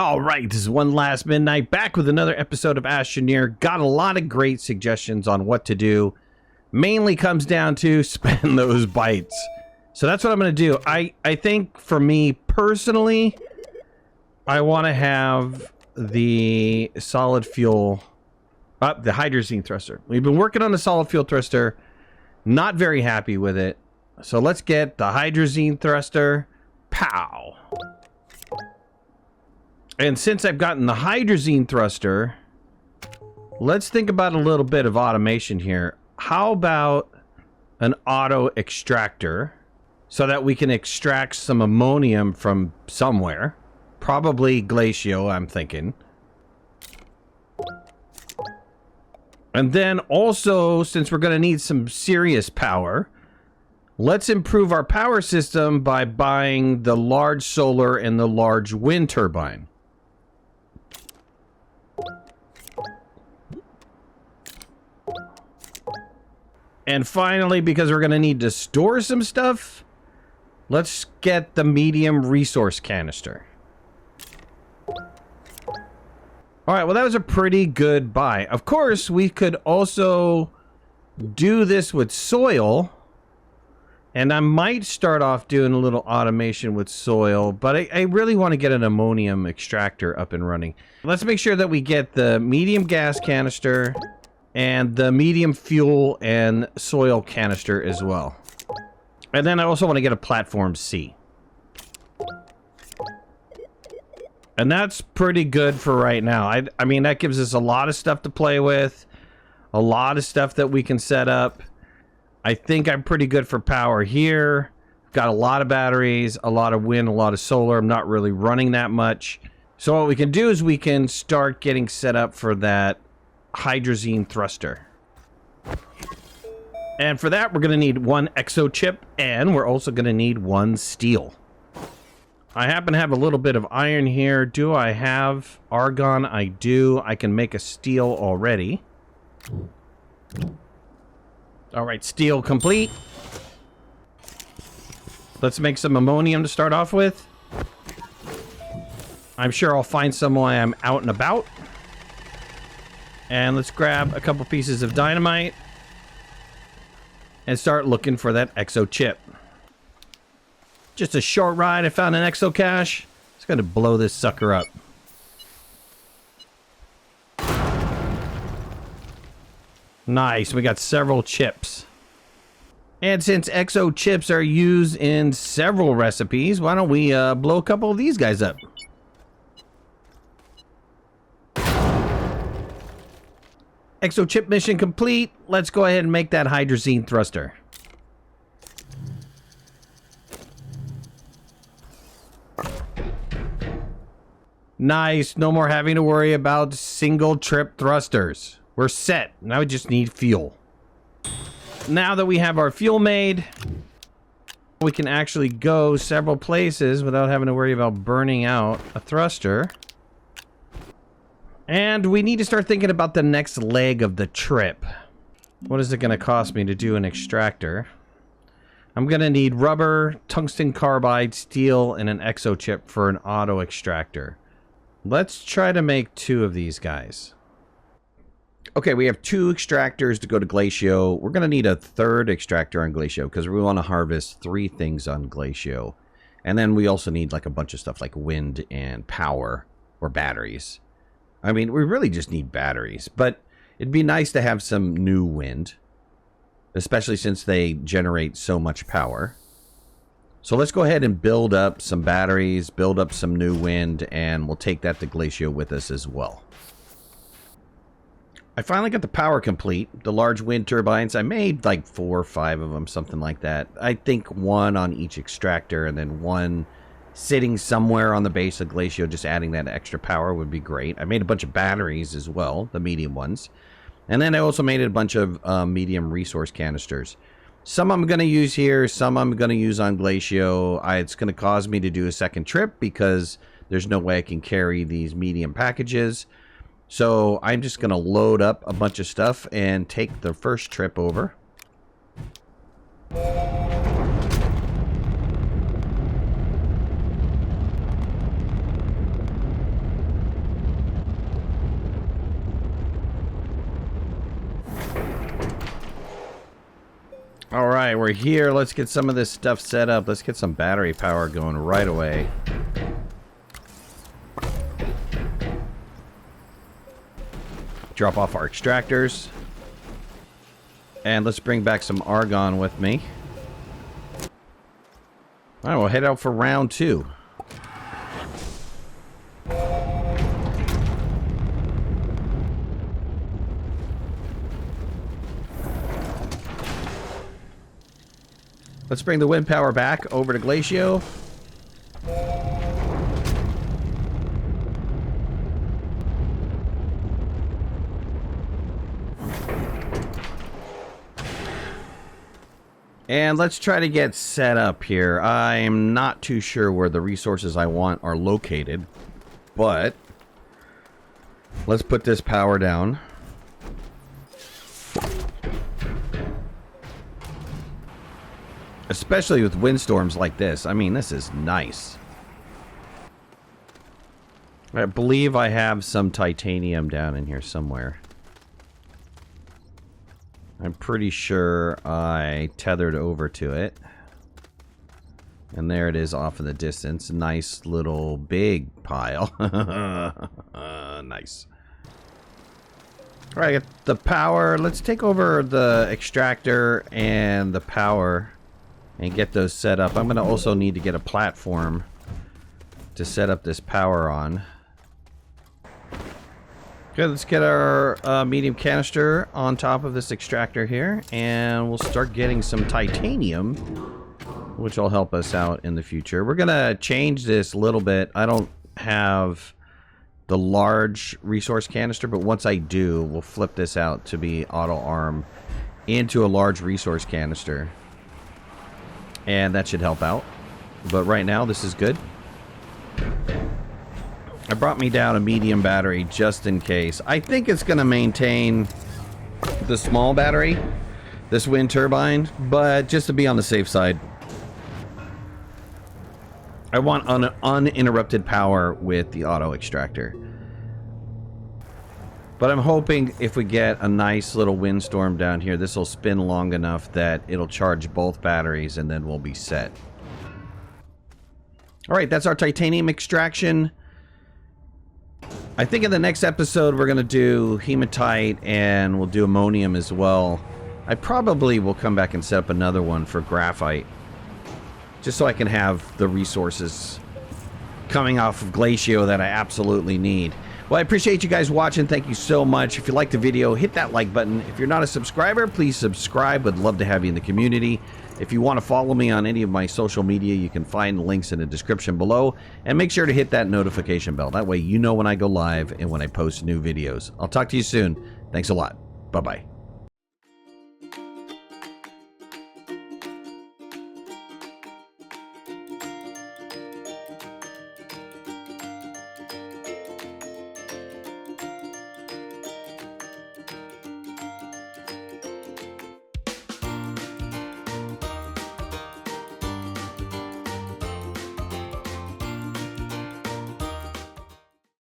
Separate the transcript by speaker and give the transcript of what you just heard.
Speaker 1: All right, this is One Last Midnight, back with another episode of Astroneer. Got a lot of great suggestions on what to do. Mainly comes down to spend those bytes. So that's what I'm going to do. I think for me personally, I want to have the solid fuel, the Hydrazine thruster. We've been working on the solid fuel thruster, not very happy with it. So let's get the Hydrazine thruster. Pow! And since I've gotten the Hydrazine thruster, let's think about a little bit of automation here. How about an auto extractor so that we can extract some ammonium from somewhere? Probably Glacio, I'm thinking. And then also, since we're going to need some serious power, let's improve our power system by buying the large solar and the large wind turbine. And finally, because we're going to need to store some stuff, let's get the medium resource canister. Alright, well that was a pretty good buy. Of course, we could also do this with soil. And I might start off doing a little automation with soil, but I really want to get an ammonium extractor up and running. Let's make sure that we get the medium gas canister and the medium fuel and soil canister as well. And then I also want to get a platform C. And that's pretty good for right now. I mean, that gives us a lot of stuff to play with. A lot of stuff that we can set up. I think I'm pretty good for power here. Got a lot of batteries, a lot of wind, a lot of solar. I'm not really running that much. So what we can do is we can start getting set up for that Hydrazine thruster. And for that, we're going to need one exo chip, and we're also going to need one steel. I happen to have a little bit of iron here. Do I have argon? I do. I can make a steel already. All right, steel complete. Let's make some ammonium to start off with. I'm sure I'll find some while I'm out and about. And let's grab a couple pieces of dynamite and start looking for that exo chip. Just a short ride. I found an exo cache. It's going to blow this sucker up. Nice. We got several chips. And since exo chips are used in several recipes, why don't we blow a couple of these guys up? Exo chip mission complete. Let's go ahead and make that Hydrazine thruster. Nice. No more having to worry about single trip thrusters. We're set. Now we just need fuel. Now that we have our fuel made, we can actually go several places without having to worry about burning out a thruster. And we need to start thinking about the next leg of the trip. What is it going to cost me to do an extractor? I'm going to need rubber, tungsten carbide, steel, and an exo chip for an auto extractor. Let's try to make 2 of these guys. Okay, we have 2 extractors to go to Glacio. We're going to need a 3rd extractor on Glacio because we want to harvest 3 things on Glacio. And then we also need like a bunch of stuff like wind and power or batteries. I mean, we really just need batteries, but it'd be nice to have some new wind, especially since they generate so much power. So let's go ahead and build up some batteries, build up some new wind, and we'll take that to Glacio with us as well. I finally got the power complete. The large wind turbines, I made like 4 or 5 of them, something like that. I think 1 on each extractor and then 1 sitting somewhere on the base of Glacio, just adding that extra power would be great. I made a bunch of batteries as well, the medium ones. And then I also made a bunch of medium resource canisters. Some I'm going to use here, some I'm going to use on Glacio. It's going to cause me to do a second trip because there's no way I can carry these medium packages. So I'm just going to load up a bunch of stuff and take the first trip over. Alright, we're here. Let's get some of this stuff set up. Let's get some battery power going right away. Drop off our extractors. And let's bring back some argon with me. Alright, we'll head out for round 2. Let's bring the wind power back over to Glacio. And let's try to get set up here. I'm not too sure where the resources I want are located, but let's put this power down. Especially with windstorms like this. I mean, this is nice. I believe I have some titanium down in here somewhere. I'm pretty sure I tethered over to it. And there it is off in the distance. Nice little big pile. Nice. Alright, get the power. Let's take over the extractor and the power and get those set up. I'm going to also need to get a platform to set up this power on. Okay, let's get our medium canister on top of this extractor here, and we'll start getting some titanium, which will help us out in the future. We're going to change this a little bit. I don't have the large resource canister, but once I do, we'll flip this out to be auto arm into a large resource canister. And that should help out. But right now, this is good. I brought me down a medium battery just in case. I think it's going to maintain the small battery, this wind turbine, but just to be on the safe side. I want uninterrupted power with the auto extractor. But I'm hoping if we get a nice little windstorm down here, this will spin long enough that it'll charge both batteries and then we'll be set. Alright, that's our titanium extraction. I think in the next episode we're going to do hematite and we'll do ammonium as well. I probably will come back and set up another one for graphite. Just so I can have the resources coming off of Glacio that I absolutely need. Well, I appreciate you guys watching. Thank you so much. If you liked the video, hit that like button. If you're not a subscriber, please subscribe. Would love to have you in the community. If you want to follow me on any of my social media, you can find links in the description below. And make sure to hit that notification bell. That way you know when I go live and when I post new videos. I'll talk to you soon. Thanks a lot. Bye-bye.